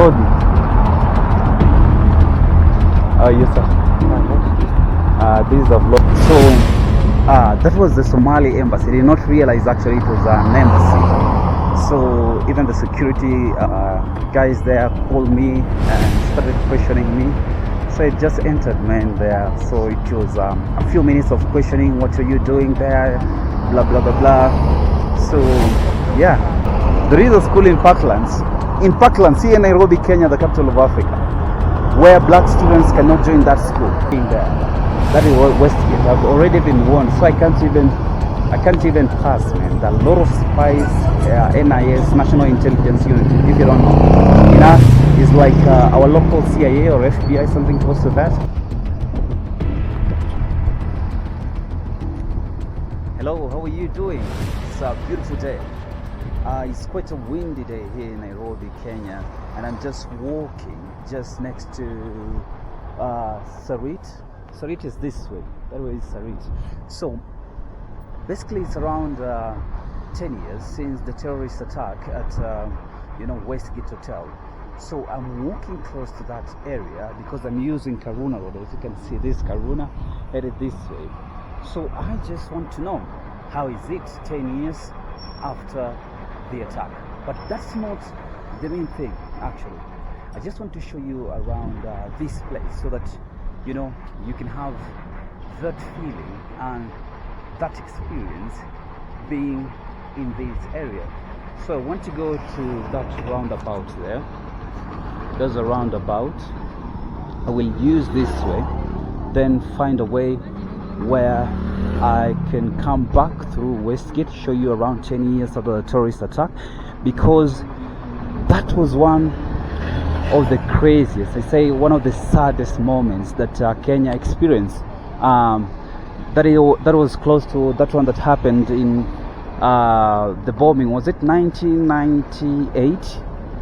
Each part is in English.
vlogging. Yes sir. This is a vlog. So that was the Somali embassy. I did not realize actually it was an embassy. So even the security guys there called me and started questioning me. So I just entered, man, there. So it was a few minutes of questioning. What are you doing there? Blah blah blah blah. So yeah, there is a school in Parklands. In Parklands, here in Nairobi, Kenya, the capital of Africa, where black students cannot join that school. In there, that is Westgate. I've already been warned, so I can't even pass, man. There are a lot of spies, NIS, National Intelligence Unit. If you don't know, is like our local CIA or FBI, something close to that. Hello, how are you doing? It's a beautiful day. It's quite a windy day here in Nairobi, Kenya, and I'm just walking just next to Sarit. Sarit is this way. That way is Sarit. So basically, it's around 10 years since the terrorist attack at Westgate Hotel. So I'm walking close to that area because I'm using Karuna Road. As you can see, this Karuna headed this way. So I just want to know, how is it 10 years after the attack? But that's not the main thing, actually. I just want to show you around this place so that you can have that feeling and that experience being in this area. So I want to go to that roundabout there. There's a roundabout. I will use this way, then find a way where I can come back through Westgate, show you around 10 years after the terrorist attack, because that was one of the craziest, I say one of the saddest moments that Kenya experienced. That was close to that one that happened in the bombing. Was it 1998?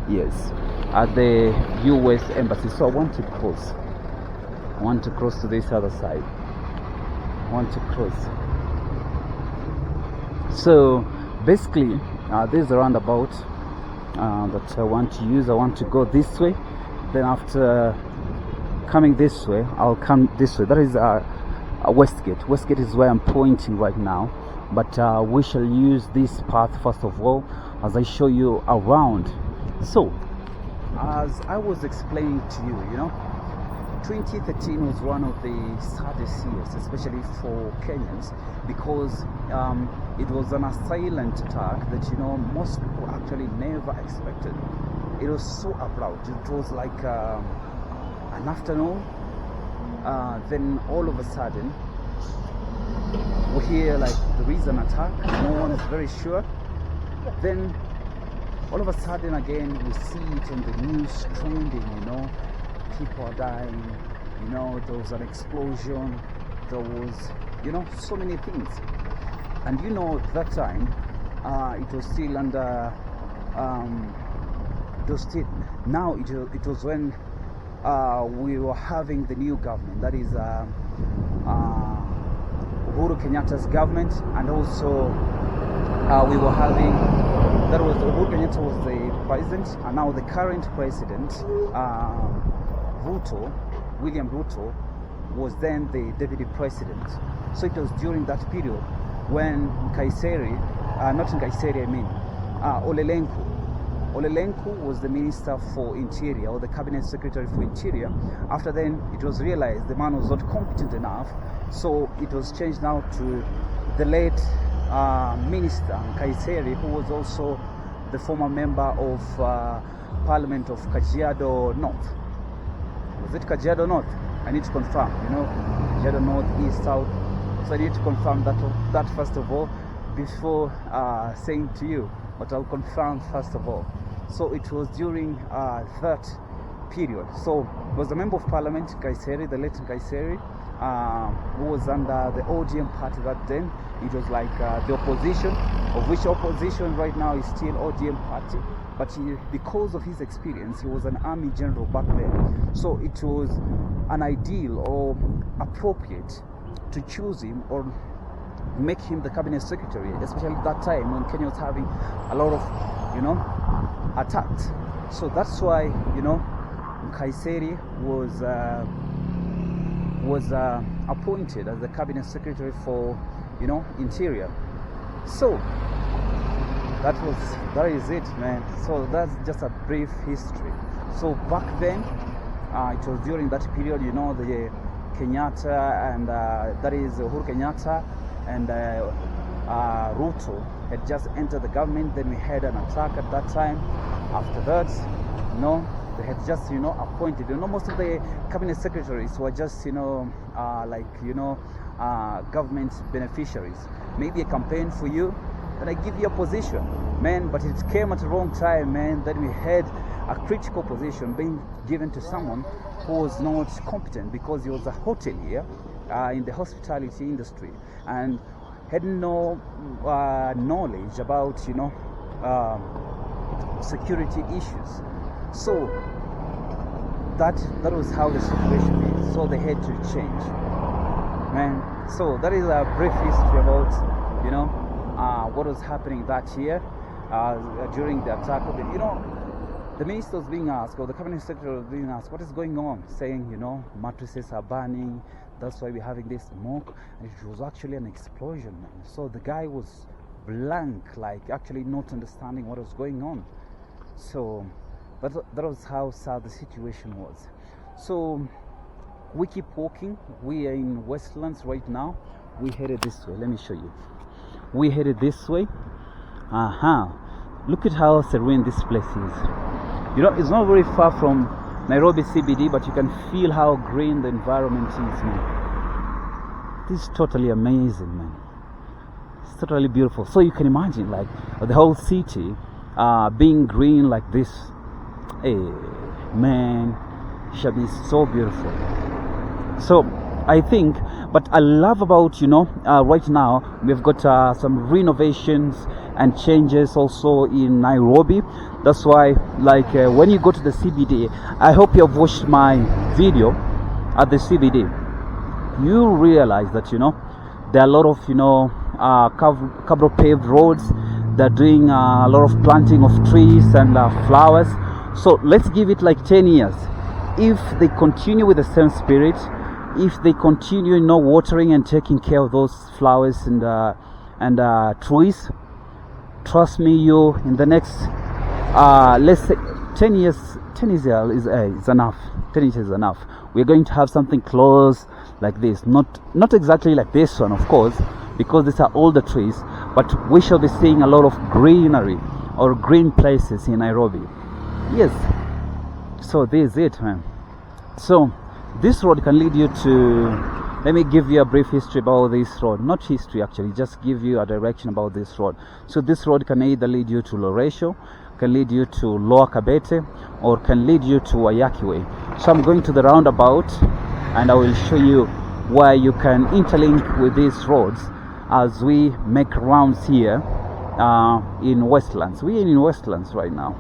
Yes, at the US embassy. So I want to cross. I want to cross to this other side. I want to cross. So basically, this is a roundabout that I want to use. I want to go this way. Then after coming this way, I'll come this way. That is Westgate. Westgate is where I'm pointing right now. But we shall use this path first of all as I show you around. So, as I was explaining to you, 2013 was one of the saddest years, especially for Kenyans, because it was an silent attack that most people actually never expected. It was so abrupt. It was like an afternoon. Then all of a sudden, we hear like there is an attack. No one is very sure. Then all of a sudden again, we see it in the news trending. People are dying. There was an explosion. There was, so many things. And that time, it was still under. It was still now. It was when we were having the new government. That is Uhuru Kenyatta's government, and also we were having. That was Uhuru Kenyatta was the president, and now the current president, William Ruto, was then the deputy president. So it was during that period when Olelenku was the minister for interior, or the cabinet secretary for interior. After then, it was realized the man was not competent enough, so it was changed now to the late minister Kaiseri, who was also the former member of Parliament of Kajiado North. Was it Kajiado North? I need to confirm. Kajiado North, East, South. So I need to confirm that first of all before saying to you. But I'll confirm first of all. So it was during that period. So it was the member of Parliament Kaiseri, the late Kaiseri, who was under the ODM party that then. It was like the opposition, of which opposition right now is still ODM party. But because of his experience, he was an army general back then. So it was an ideal or appropriate to choose him or make him the cabinet secretary, especially at that time when Kenya was having a lot of, attacks. So that's why, you know, Kaiseri was appointed as the cabinet secretary for, you know, interior. So that is it, man. So that's just a brief history. So back then, it was during that period, you know, the Kenyatta and that is Uhuru Kenyatta and Ruto had just entered the government. Then we had an attack at that time. After that, you know, they had just, you know, appointed, you know, most of the cabinet secretaries were just, you know, like, you know, government beneficiaries. Maybe a campaign for you, then I give you a position, man. But it came at the wrong time, man, that we had a critical position being given to someone who was not competent, because he was a hotelier in the hospitality industry and had no knowledge about, you know, security issues. So that was how the situation is. So they had to change, man. So that is a brief history about, you know, what was happening that year during the attack of the, you know, the minister was being asked, or the cabinet secretary was being asked, what is going on? Saying, you know, mattresses are burning, that's why we're having this smoke. And it was actually an explosion, man. So the guy was blank, like actually not understanding what was going on. So that was how sad the situation was. So we keep walking. We are in Westlands right now. We headed this way. Let me show you. We headed this way. Look at how serene this place is. You know, it's not very far from Nairobi CBD, but you can feel how green the environment is, man. This is totally amazing, man. It's totally beautiful. So you can imagine, like, the whole city being green like this. Hey, man, shall be so beautiful. So I think, but I love about, you know, right now we've got some renovations and changes also in Nairobi. That's why, like, when you go to the CBD, I hope you have watched my video at the CBD. You realize that, you know, there are a lot of, you know, cobble paved roads. They're doing a lot of planting of trees and flowers. So let's give it like 10 years. If they continue with the same spirit, if they continue, you know, watering and taking care of those flowers and trees, trust me, you, in the next let's say 10 years is enough. 10 years is enough. We're going to have something close like this, not exactly like this one, of course, because these are older trees, but we shall be seeing a lot of greenery or green places in Nairobi. Yes. So this is it, man. So this road can lead you to, let me give you a brief history about this road. Not history actually, just give you a direction about this road. So this road can either lead you to Loresho, can lead you to Lower Kabete, or can lead you to Wayaki Way. So I'm going to the roundabout and I will show you where you can interlink with these roads as we make rounds here in Westlands. We are in Westlands right now.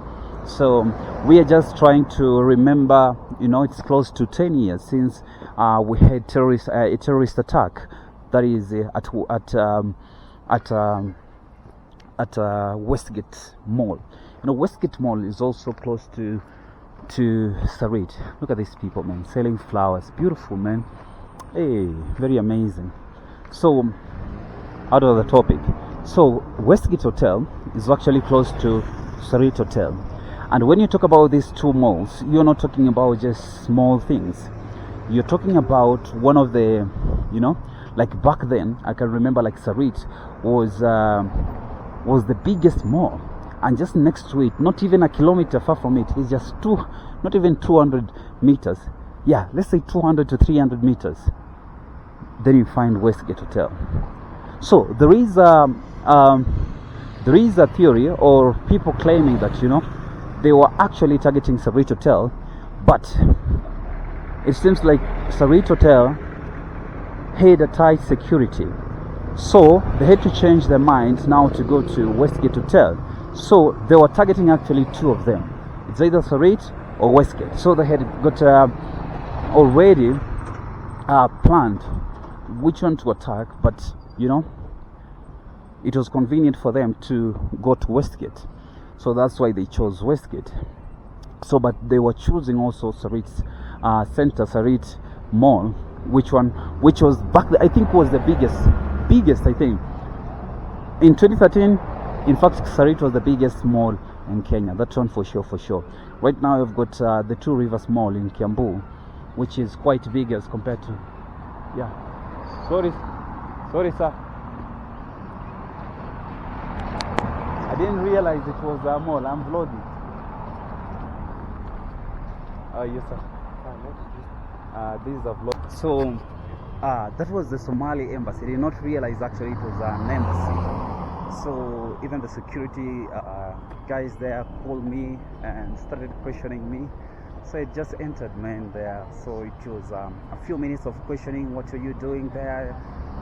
So we are just trying to remember, you know, it's close to 10 years since we had a terrorist attack, that is at Westgate Mall. You know, Westgate Mall is also close to Sarit. Look at these people, man, selling flowers. Beautiful, man. Hey, very amazing. So out of the topic, so Westgate Hotel is actually close to Sarit Hotel. And when you talk about these two malls, you're not talking about just small things. You're talking about one of the, you know, like back then, I can remember, like, Sarit was the biggest mall, and just next to it, not even a kilometer far from it, is just not even 200 meters. Yeah, let's say 200 to 300 meters. Then you find Westgate Hotel. So there is a theory, or people claiming that, you know, they were actually targeting Sarit Hotel, but it seems like Sarit Hotel had a tight security, so they had to change their minds now to go to Westgate Hotel. So they were targeting actually two of them. It's either Sarit or Westgate. So they had got already planned which one to attack, but, you know, it was convenient for them to go to Westgate. So that's why they chose Westgate. So, but they were choosing also Sarit's center, Sarit Mall, which was back then, I think was the biggest I think. In 2013, in fact, Sarit was the biggest mall in Kenya. That one for sure. Right now, you've got the Two Rivers Mall in Kiambu, which is quite big as compared to, yeah. Sorry, sir. I didn't realize it was a mall. I'm vlogging. Yes, sir. This is a vlog. So, that was the Somali embassy. I did not realize actually it was an embassy. So even the security guys there called me and started questioning me. So I just entered, man, there. So it was a few minutes of questioning. What are you doing there?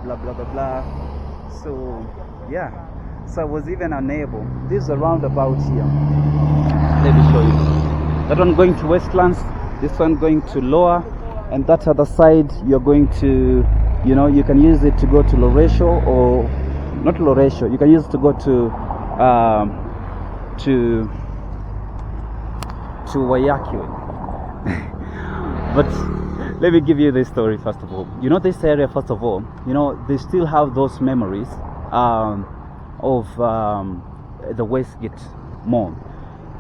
Blah blah blah blah. So yeah. So I was even unable. This is a roundabout here. Let me show you. That one going to Westlands. This one going to Lower, and that other side you're going to, you know, you can use it to go to Loresho, or not Loresho. You can use it to go to Wayakio. But let me give you this story first of all. You know, this area, first of all, you know, they still have those memories of the Westgate Mall.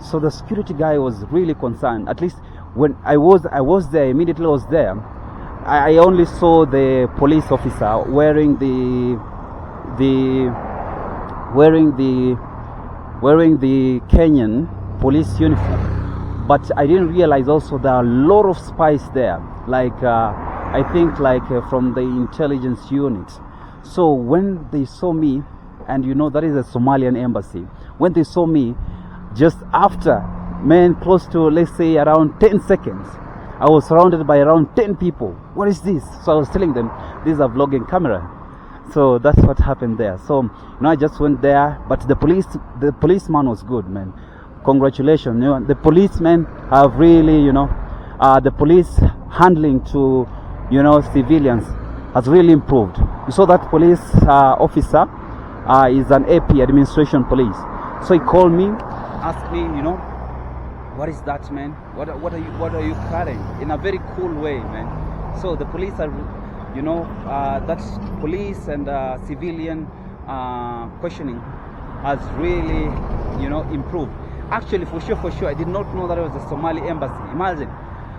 So the security guy was really concerned. At least when I was there, immediately I was there, I only saw the police officer wearing the Kenyan police uniform. But I didn't realize also there are a lot of spies there, like I think like from the intelligence unit. So when they saw me, and you know that is a Somalian embassy, when they saw me, just after, man, close to, let's say, around 10 seconds, I was surrounded by around 10 people. What is this? So I was telling them, this is a vlogging camera. So that's what happened there. So, you know, I just went there, but the policeman was good, man. Congratulations. You know, the policemen have really, you know, the police handling to, you know, civilians has really improved. You saw that police officer is an AP, administration police. So he called me, asked me, you know, what is that, man? What are you carrying? In a very cool way, man. So the police are, you know, that police and civilian questioning has really, you know, improved. Actually, for sure, I did not know that it was a Somali embassy. Imagine,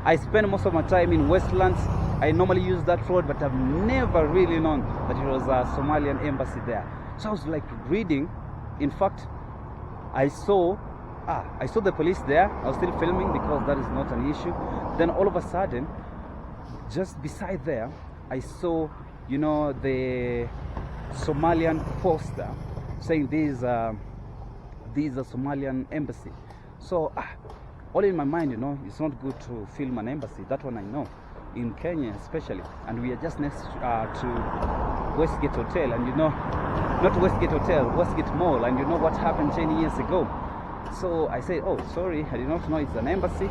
I spend most of my time in Westlands. I normally use that road, but I've never really known that it was a Somalian embassy there. So I was like reading. In fact, I saw the police there. I was still filming because that is not an issue. Then all of a sudden, just beside there, I saw, you know, the Somalian poster saying this is a Somalian embassy. So all in my mind, you know, it's not good to film an embassy. That one I know, in Kenya especially. And we are just next to Westgate Hotel, and you know, not Westgate Hotel, Westgate Mall, and you know what happened 10 years ago. So I said, oh, sorry, I did not know it's an embassy.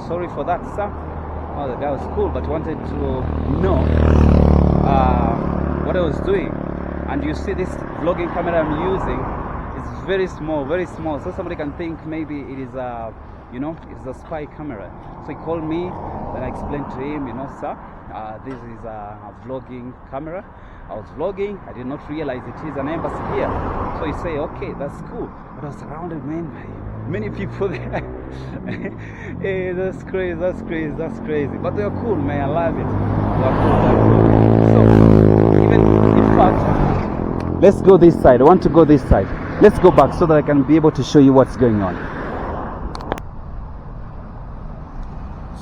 Sorry for that, sir. Oh, the guy was cool, but wanted to know what I was doing. And you see this vlogging camera I'm using, it's very small, so somebody can think maybe it is a, you know, it's a spy camera. So he called me, then I explained to him, you know, sir, this is a vlogging camera. I was vlogging, I did not realize it is an embassy here. So he say, okay, that's cool. But I was surrounded, man, by many people there. Hey, that's crazy. But they're cool, man, I love it. They're cool. So, even in fact, let's go this side. I want to go this side. Let's go back so that I can be able to show you what's going on.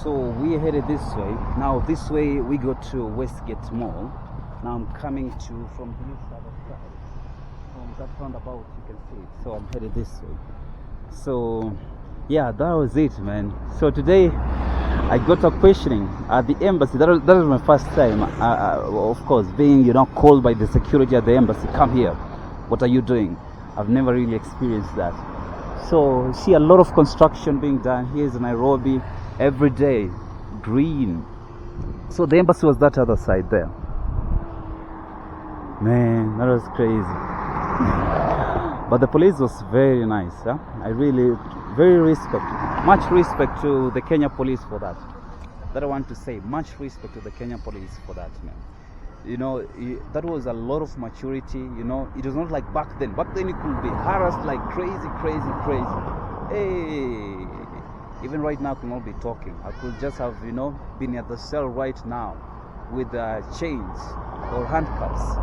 So we are headed this way. Now this way we go to Westgate Mall. Now I'm coming to from this other side. From that roundabout you can see it. So I'm headed this way. So yeah, that was it, man. So today I got a questioning at the embassy. That was my first time, of course, being, you know, called by the security at the embassy. Come here. What are you doing? I've never really experienced that. So see a lot of construction being done. Here's Nairobi every day, green. So the embassy was that other side there. Man, that was crazy. But the police was very nice. Huh? I really, much respect to the Kenya police for that. That I want to say, much respect to the Kenya police for that, man. You know, that was a lot of maturity. You know, it was not like back then. Back then, you could be harassed like crazy. Hey, even right now, I could not be talking. I could just have, you know, been at the cell right now with chains or handcuffs,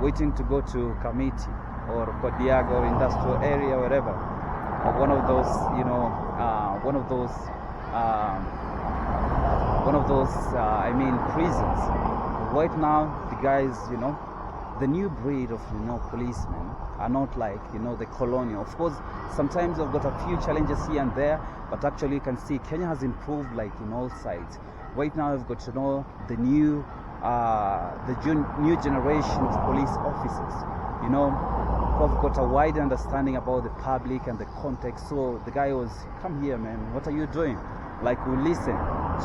waiting to go to Kamiti or Kodiaga or industrial area, or whatever, or one of those, you know, I mean, prisons. Right now, the guys, you know, the new breed of, you know, policemen are not like, you know, the colonial. Of course, sometimes they've got a few challenges here and there, but actually you can see Kenya has improved like in all sides. Right now, we've got to know the new generation of police officers. You know, who've got a wide understanding about the public and the context. So the guy was, "Come here, man. What are you doing?" Like, we listen.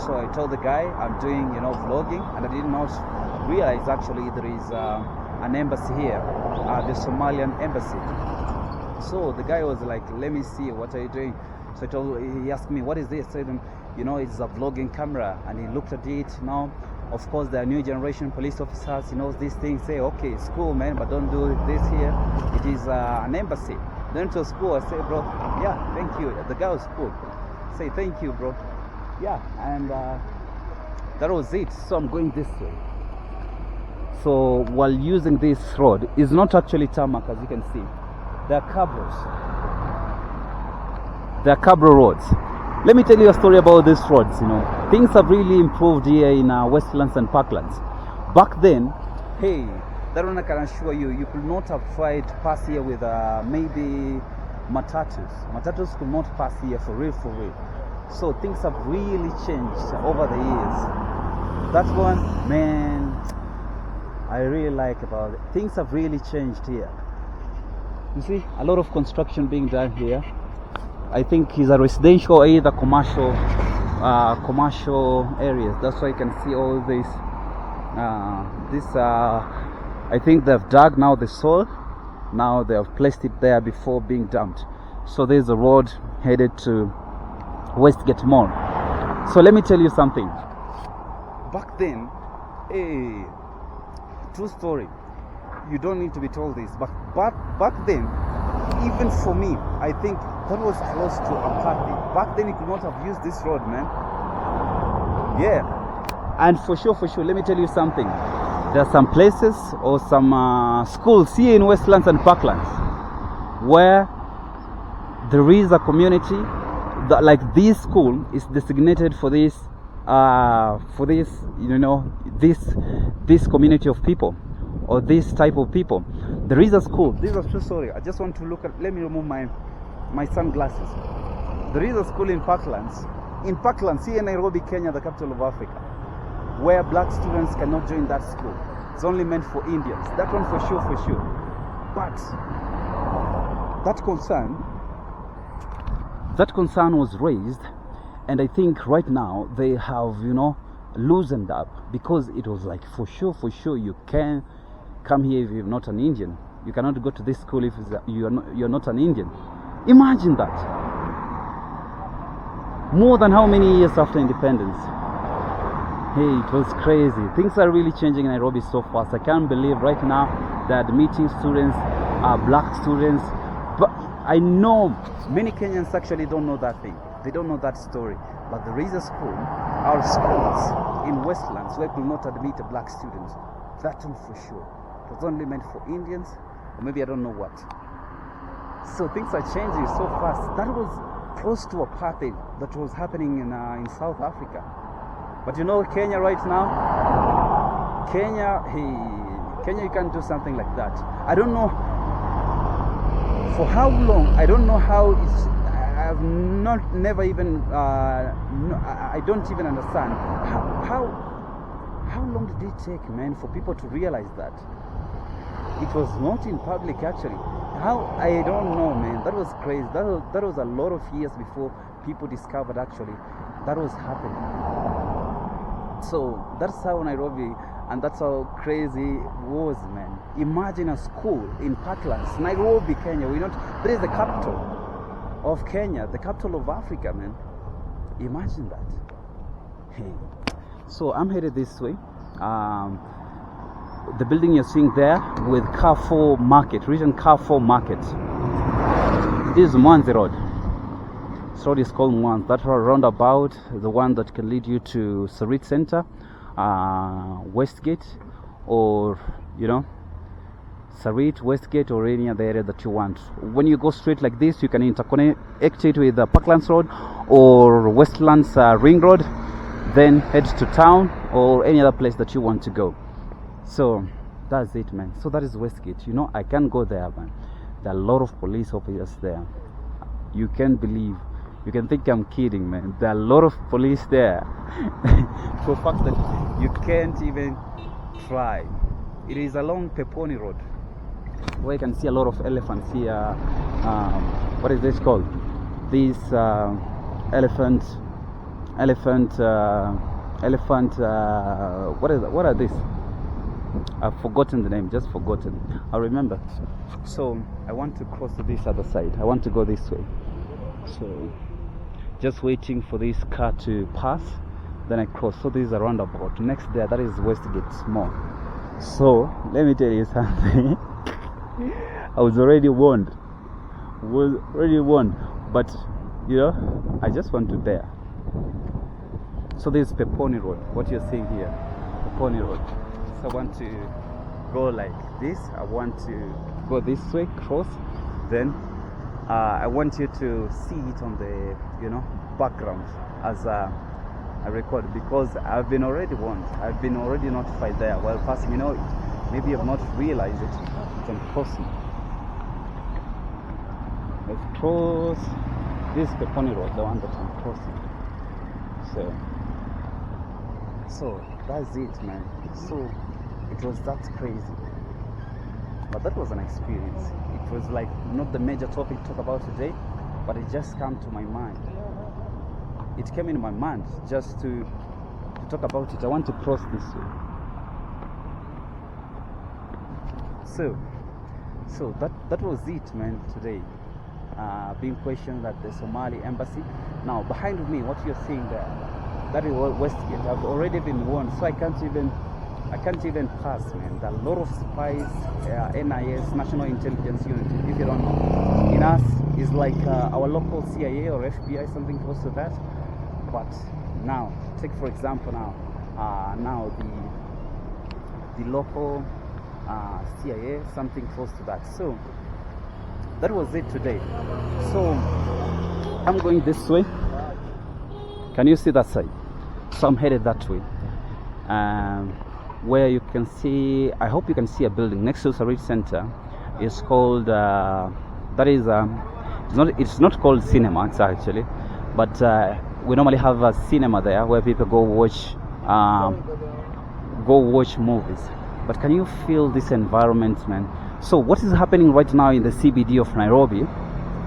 So I told the guy I'm doing, you know, vlogging, and I did not realize actually there is an embassy here, the Somalian embassy. So the guy was like, "Let me see, what are you doing?" So he asked me, "What is this?" I said, "You know, it's a vlogging camera." And he looked at it. Now, of course, there are new generation police officers. He knows these things. Say, "Okay, it's cool, man, but don't do this here. It is an embassy." Then to school, I say, "Bro, yeah, thank you." The guy was cool. Say, "Thank you, bro." Yeah, and that was it. So I'm going this way. So while using this road, it's not actually tarmac, as you can see. There are cabros. There are cabro roads. Let me tell you a story about these roads. You know, things have really improved here in Westlands and Parklands. Back then, hey, that one I can assure you, you could not have tried to pass here with maybe matatus. Matatus could not pass here for real. So things have really changed over the years. That one, man, I really like about it. Things have really changed here. You see, a lot of construction being done here. I think it's a residential or either commercial areas. That's why you can see all this. I think they've dug now the soil. Now they have placed it there before being dumped. So there's a road headed to Westgate Mall. So let me tell you something. Back then, hey, true story. You don't need to be told this, but back then, even for me, I think that was close to Apartheid. Back then, you could not have used this road, man. Yeah, and for sure, let me tell you something. There are some places or some schools here in Westlands and Parklands where there is a community that, like, this school is designated for this, you know, this community of people or this type of people. There is a school. This is a true story. I just want to look at. Let me remove my sunglasses. There is a school in Parklands. In Parklands, here in Nairobi, Kenya, the capital of Africa, where black students cannot join that school. It's only meant for Indians. That one for sure. But that concern was raised, and I think right now they have, you know, loosened up, because it was like for sure you can come here if you're not an Indian. You cannot go to this school if you're not an Indian. Imagine that. More than how many years after independence? Hey, it was crazy. Things are really changing in Nairobi so fast. I can't believe right now that admitting students are black students. But I know many Kenyans actually don't know that thing. They don't know that story. But there is a school, our schools in Westlands, where could not admit a black student. That one for sure. It was only meant for Indians, or maybe I don't know what. So things are changing so fast. That was close to apartheid that was happening in South Africa. But you know, Kenya right now, Kenya, you can't do something like that. I don't know for how long. I don't know how it's. I've never even. I don't even understand how long did it take, man, for people to realize that it was not in public actually. How, I don't know, man. That was crazy. That was a lot of years before people discovered actually that was happening. So that's how Nairobi, and that's how crazy it was, man. Imagine a school in Parklands, Nairobi, Kenya. That is the capital of Kenya, the capital of Africa, man. Imagine that. Hey. So I'm headed this way. The building you're seeing there with Carrefour Market, region Carrefour Market. This is Mwanzi Road. This road is called Mwanzi. That roundabout, the one that can lead you to Sarit Center, Westgate, or Sarit, Westgate, or any other area that you want. When you go straight like this, you can interconnect it with Parklands Road or Westlands Ring Road, then head to town or any other place that you want to go. So that's it, man. So that is Westgate. I can't go there, man. There are a lot of police officers there. You can't believe. You can think I'm kidding, man. There are a lot of police there. For a fact that you can't even try. It is along Peponi Road, where you can see a lot of elephants here. What is this called? These elephant. What are these? I've forgotten the name, just forgotten. I'll remember. So I want to cross to this other side. I want to go this way. So just waiting for this car to pass, then I cross. So this is a roundabout. Next there, that is Westgate Mall. So let me tell you something. I was already warned. But I just want to dare. So this is Peponi Road. What you're seeing here, Peponi Road. So I want to go like this. I want to go this way, cross. Then I want you to see it on the background as I record, because I've been already warned. I've been already notified there while passing. Maybe you have not realized it. I'm crossing. Let's cross. This is Peponi Road, the one that I'm crossing. So that's it, man. So it was that crazy, but that was an experience. It was like not the major topic to talk about today, but it just came to my mind. It came in my mind just to talk about it. I want to cross this way. So that was it, man. Today, being questioned at the Somali embassy. Now behind me, what you're seeing there, that is Westgate. I've already been warned, so I can't even pass, man. There are a lot of spies, NIS, National Intelligence Unit, if you don't know. In us, is like our local CIA or FBI, something close to that. But now, take for example now the local CIA, something close to that. So that was it today. So I'm going this way. Can you see that side? So I'm headed that way. Where you can see, I hope you can see a building next to Sarit Center. It's called it's not called cinema, it's actually, but we normally have a cinema there where people go watch movies. But can you feel this environment, man? So what is happening right now in the CBD of Nairobi?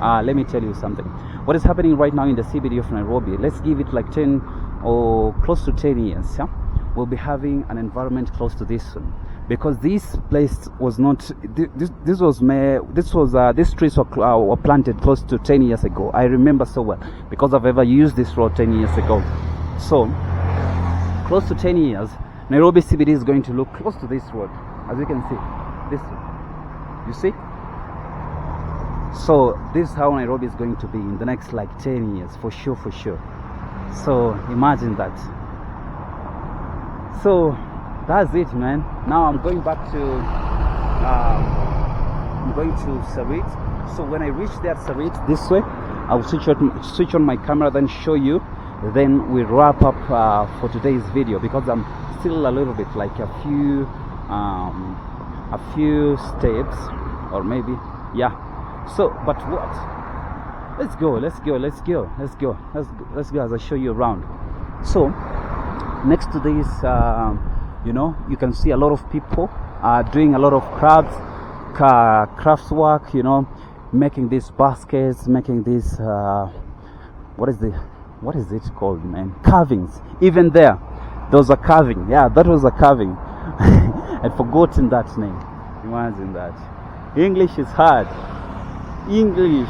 Let me tell you something. What is happening right now in the CBD of Nairobi? Let's give it like 10 or close to 10 years. Yeah? We'll be having an environment close to this one, because this place was not. These trees were planted close to 10 years ago. I remember so well because I've ever used this road 10 years ago. So close to 10 years, Nairobi CBD is going to look close to this road, as you can see. This one. You see? So this is how Nairobi is going to be in the next like 10 years, for sure. So imagine that. So that's it, man. Now I'm going back to Sarit. So when I reach there Sarit this way, I'll switch on my camera, then show you. Then we wrap up for today's video, because I'm still a little bit like a few steps, or maybe so, but what, let's go as I show you around. So next to this, you can see a lot of people doing a lot of crafts work, making these baskets, making this what is it called, man? Carvings. Even there There was a carving. Yeah, that was a carving. I'd forgotten that name. Imagine that. English is hard. English.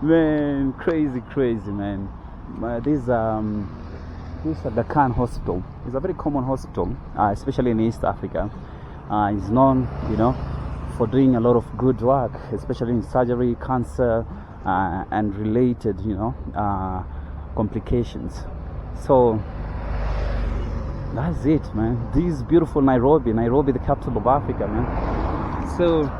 Man, crazy, man. This Aga Khan Hospital is a very common hospital, especially in East Africa. It's known, for doing a lot of good work, especially in surgery, cancer, and related, complications. So that's it, man. This beautiful Nairobi, the capital of Africa, man. So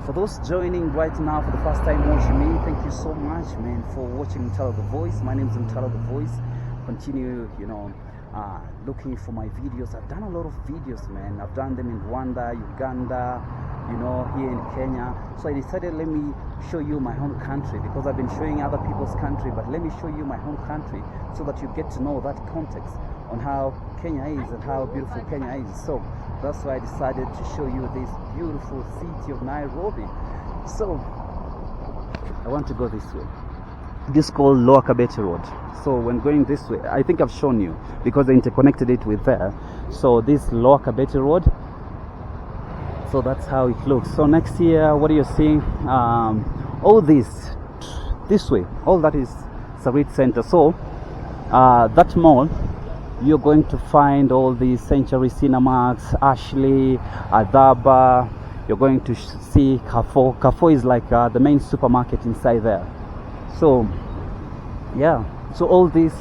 for those joining right now for the first time watching me, thank you so much, man, for watching Mtala the Voice. My name is Mtala the Voice. Continue, looking for my videos. I've done a lot of videos, man. I've done them in Rwanda, Uganda, here in Kenya. So I decided, let me show you my home country, because I've been showing other people's country, but let me show you my home country so that you get to know that context on how Kenya is and how beautiful Kenya is. So that's why I decided to show you this beautiful city of Nairobi. So I want to go this way. This is called Lower Kabete Road. So when going this way, I think I've shown you because I interconnected it with there. So this Lower Kabete Road. So that's how it looks. So next year, what are you seeing? All this way, all that is Sarit Center. So that mall, you're going to find all the Century Cinemax, Ashley, Adaba. You're going to see Carrefour. Carrefour is like the main supermarket inside there. So yeah, so all this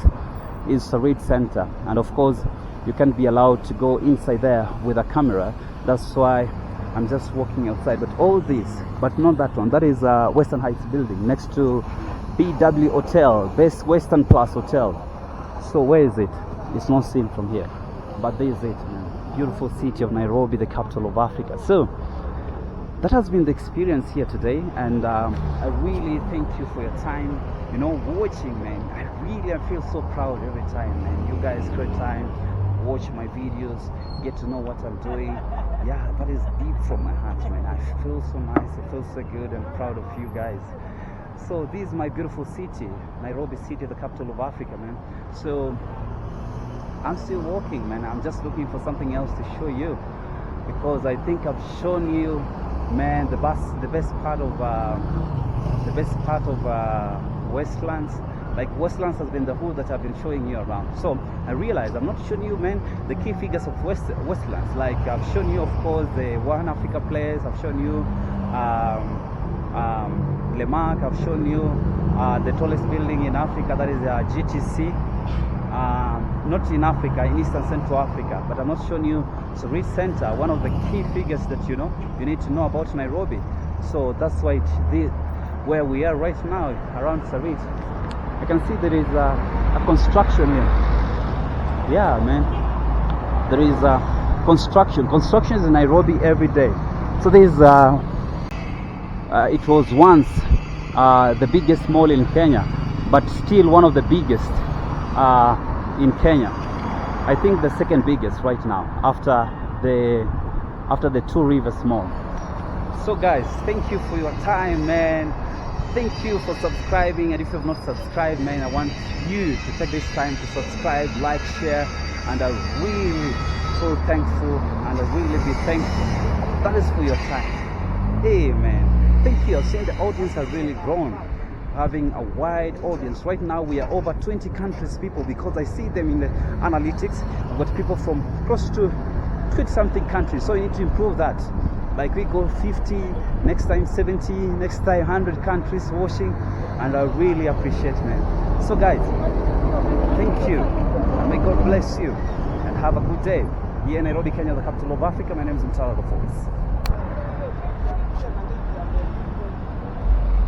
is Sarit Center, and of course you can't be allowed to go inside there with a camera. That's why I'm just walking outside. But all this, but not that one, that is Western Heights building next to BW Hotel, Best Western Plus Hotel. So where is it? It's not seen from here, but there is it, man. Beautiful city of Nairobi, the capital of Africa. So that has been the experience here today, and I really thank you for your time, watching, man. I feel so proud every time, man. You guys create time, watch my videos, get to know what I'm doing. Yeah, that is deep from my heart, man. I feel so nice, I feel so good and proud of you guys. So this is my beautiful city, Nairobi city, the capital of Africa, man. So I'm still walking, man. I'm just looking for something else to show you, because I think I've shown you, man, the best part of Westlands. Like Westlands has been the hood that I've been showing you around. So I realized I'm not showing you, man, the key figures of Westlands. Like I've shown you, of course, the One Africa Place. I've shown you Lemark. I've shown you the tallest building in Africa, that is GTC. Not in Africa, in Eastern Central Africa, but I'm not showing you Sarit Center, one of the key figures that you need to know about Nairobi. So that's why where we are right now, around Sarit, I can see there is a construction here. Yeah, man, there is a construction is in Nairobi every day. So there is it was once the biggest mall in Kenya, but still one of the biggest in Kenya. I think the second biggest right now after the Two Rivers Mall. So guys, thank you for your time, man. Thank you for subscribing, and if you have not subscribed, man, I want you to take this time to subscribe, like, share, and I really feel thankful, and I really be thankful. That is for your time. Hey, man, thank you. I've seen the audience has really grown, having a wide audience. Right now we are over 20 countries people, because I see them in the analytics. I've got people from close to 20 something countries, so you need to improve that. Like we go 50, next time 70, next time 100 countries watching, and I really appreciate, man. So guys, thank you, and may God bless you, and have a good day. Here in Nairobi, Kenya, the capital of Africa. My name is Mtala the Voice.